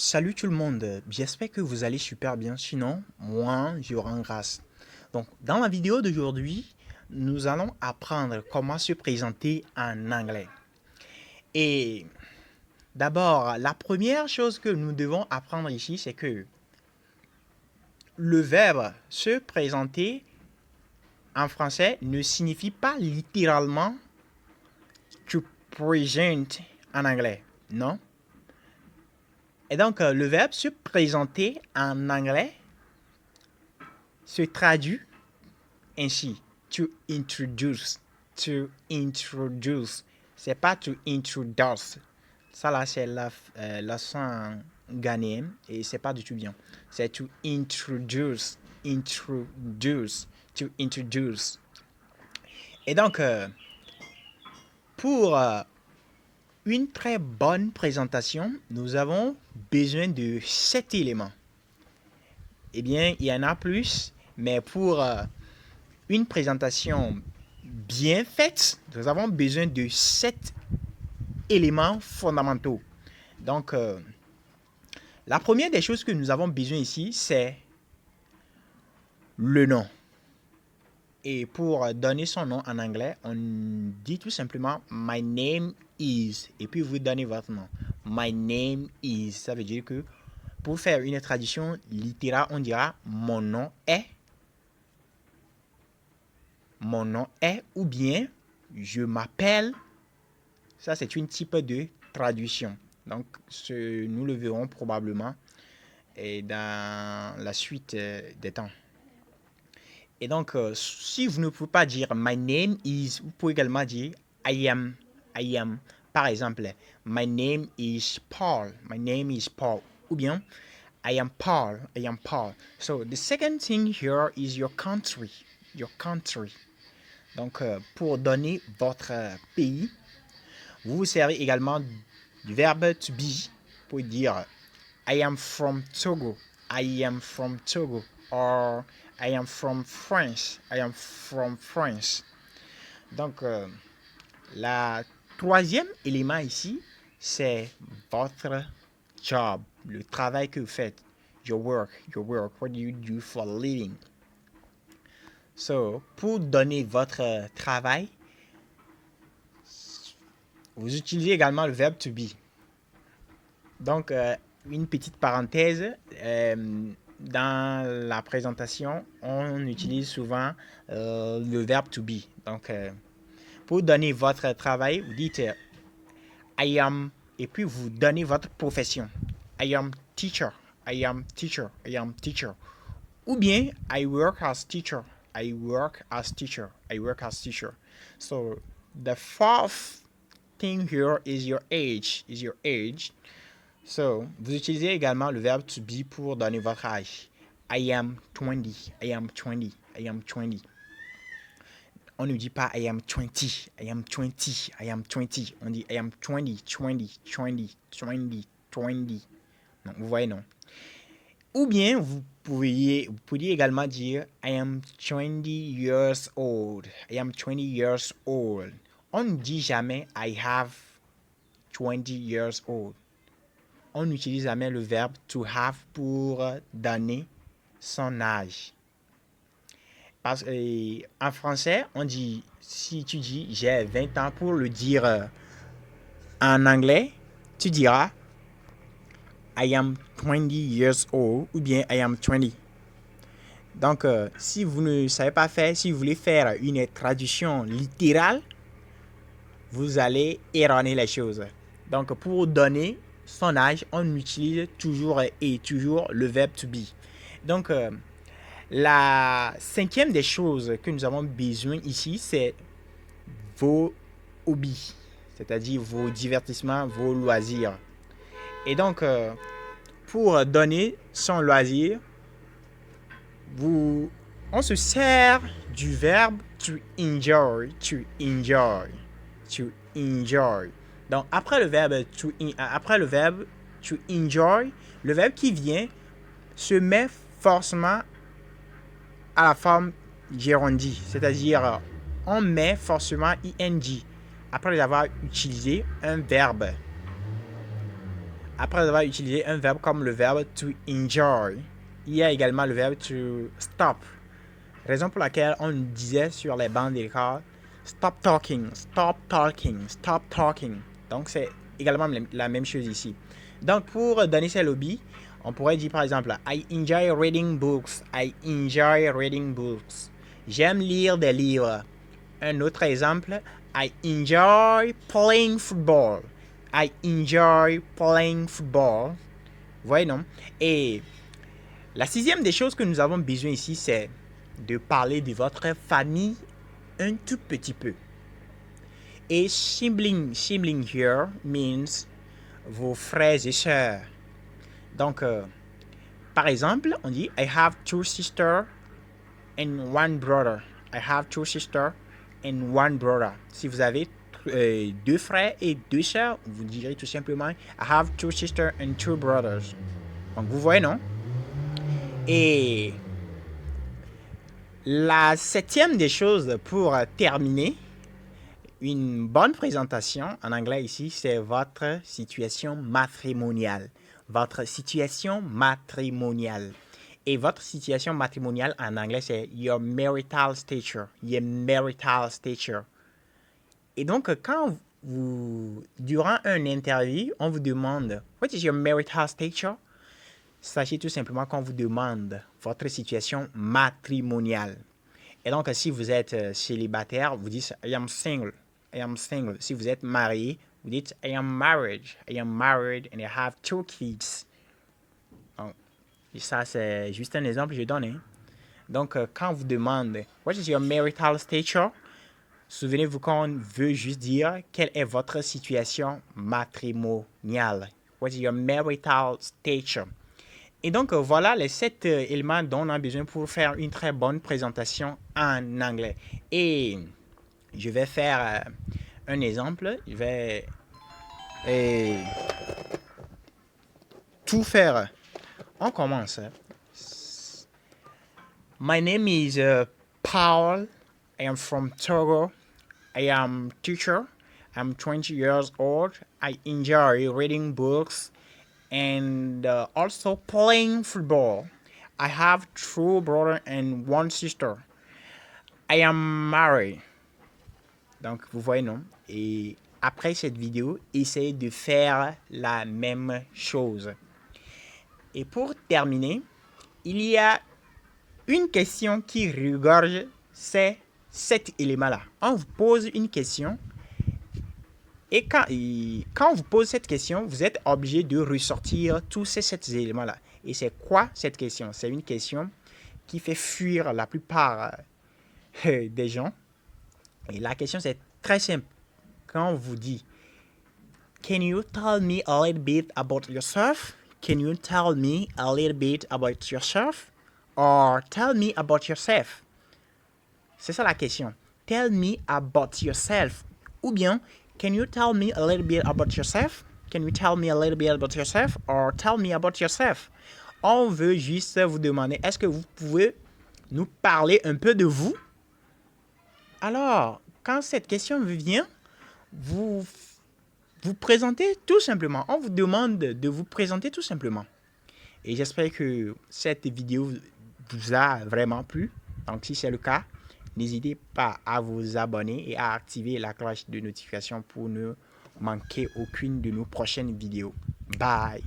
Salut tout le monde, j'espère que vous allez super bien, sinon, moi, je rends grâce. Donc, dans la vidéo d'aujourd'hui, nous allons apprendre comment se présenter en anglais. Et d'abord, la première chose que nous devons apprendre ici, c'est que le verbe se présenter en français ne signifie pas littéralement to present en anglais, non? Et donc, le verbe se présenter en anglais se traduit ainsi. To introduce. To introduce. C'est pas to introduce. Ça là, c'est l'accent ghanéen et c'est pas du tout bien. C'est to introduce. Introduce. To introduce. Et donc, pour une très bonne présentation, nous avons besoin de 7 éléments. Eh bien, il y en a plus, mais pour une présentation bien faite, nous avons besoin de 7 éléments fondamentaux. Donc, la première des choses que nous avons besoin ici, c'est le nom. Et pour donner son nom en anglais, on dit tout simplement My name is. Et puis vous donnez votre nom. My name is. Ça veut dire que pour faire une traduction littérale, on dira mon nom est. Mon nom est ou bien je m'appelle. Ça, c'est une type de traduction. Donc, nous le verrons probablement dans la suite des temps. Et donc, si vous ne pouvez pas dire my name is, vous pouvez également dire I am. I am. Par exemple, my name is Paul. My name is Paul. Ou bien, I am Paul. I am Paul. So, the second thing here is your country. Your country. Donc, pour donner votre pays, vous vous servez également du verbe to be pour dire I am from Togo. I am from Togo. Or I am from France. I am from France. Donc, la troisième élément ici, c'est votre job, le travail que vous faites. Your work. What do you do for a living? So, pour donner votre travail, vous utilisez également le verbe to be. Donc, une petite parenthèse, dans la présentation, on utilise souvent le verbe to be. Donc, pour donner votre travail, vous dites I am, et puis vous donnez votre profession. I am teacher. I am teacher. I am teacher. Ou bien, I work as teacher. I work as teacher. I work as teacher. So, the fourth thing here is your age. Is your age. So, vous utilisez également le verbe to be pour donner votre âge. I am 20. I am 20. I am 20. On ne dit pas I am 20. I am 20. I am 20. On dit I am 20. 20. 20. 20. 20. Non, vous voyez, non. Ou bien, vous pourriez également dire I am 20 years old. I am 20 years old. On ne dit jamais I have 20 years old. On n'utilise jamais le verbe to have pour donner son âge. Parce qu'en français, on dit, si tu dis j'ai 20 ans, pour le dire en anglais, tu diras I am 20 years old ou bien I am 20. Donc, si vous ne savez pas faire, si vous voulez faire une traduction littérale, vous allez erroner les choses. Donc, pour donner son âge, on utilise toujours le verbe to be. Donc, la cinquième des choses que nous avons besoin ici, c'est vos hobbies, c'est-à-dire vos divertissements, vos loisirs. Et donc, pour donner son loisir, on se sert du verbe to enjoy, to enjoy, to enjoy. Donc, après le verbe to enjoy, le verbe qui vient se met forcément à la forme gérondie, c'est-à-dire on met forcément ing après avoir utilisé un verbe. après avoir utilisé un verbe comme le verbe to enjoy, il y a également le verbe to stop. Raison pour laquelle on disait sur les bancs d'école stop talking, stop talking, stop talking. Donc c'est également la même chose ici. Donc pour donner ses lobbies, on pourrait dire par exemple I enjoy reading books. I enjoy reading books. J'aime lire des livres. Un autre exemple, I enjoy playing football. I enjoy playing football. Vous voyez, non? Et la sixième des choses que nous avons besoin ici, c'est de parler de votre famille un tout petit peu. Et sibling here means vos frères et sœurs. Donc, par exemple, on dit I have two sisters and one brother. I have two sisters and one brother. Si vous avez deux frères et deux sœurs, vous direz tout simplement I have two sisters and two brothers. Donc, vous voyez, non? Et la septième des choses pour terminer, une bonne présentation en anglais ici, c'est votre situation matrimoniale. Votre situation matrimoniale. Et votre situation matrimoniale en anglais, c'est your marital stature. Your marital stature. Et donc, quand durant une interview, on vous demande What is your marital stature? Sachez tout simplement qu'on vous demande votre situation matrimoniale. Et donc, si vous êtes célibataire, vous dites I am single. I am single. Si vous êtes marié, vous dites I am married. I am married and I have two kids. Donc, et ça, c'est juste un exemple que je donne. Hein. Donc, quand on vous demande What is your marital stature? Souvenez-vous qu'on veut juste dire quelle est votre situation matrimoniale. What is your marital stature? Et donc, voilà les 7 éléments dont on a besoin pour faire une très bonne présentation en anglais. Et je vais faire un exemple. Je vais tout faire. On commence. My name is Paul. I am from Togo. I am teacher. I'm 20 years old. I enjoy reading books and also playing football. I have two brothers and one sister. I am married. Donc, vous voyez, non? Et après cette vidéo, essayez de faire la même chose. Et pour terminer, il y a une question qui regorge ces 7 éléments-là. On vous pose une question et quand on vous pose cette question, vous êtes obligé de ressortir tous ces 7 éléments-là. Et c'est quoi cette question? C'est une question qui fait fuir la plupart des gens. Et la question, c'est très simple. Quand on vous dit Can you tell me a little bit about yourself? Can you tell me a little bit about yourself? Or tell me about yourself. C'est ça la question. Tell me about yourself. Ou bien, can you tell me a little bit about yourself? Can you tell me a little bit about yourself? Or tell me about yourself. On veut juste vous demander, est-ce que vous pouvez nous parler un peu de vous? Alors, quand cette question vient, vous présentez tout simplement. On vous demande de vous présenter tout simplement. Et j'espère que cette vidéo vous a vraiment plu. Donc, si c'est le cas, n'hésitez pas à vous abonner et à activer la cloche de notification pour ne manquer aucune de nos prochaines vidéos. Bye!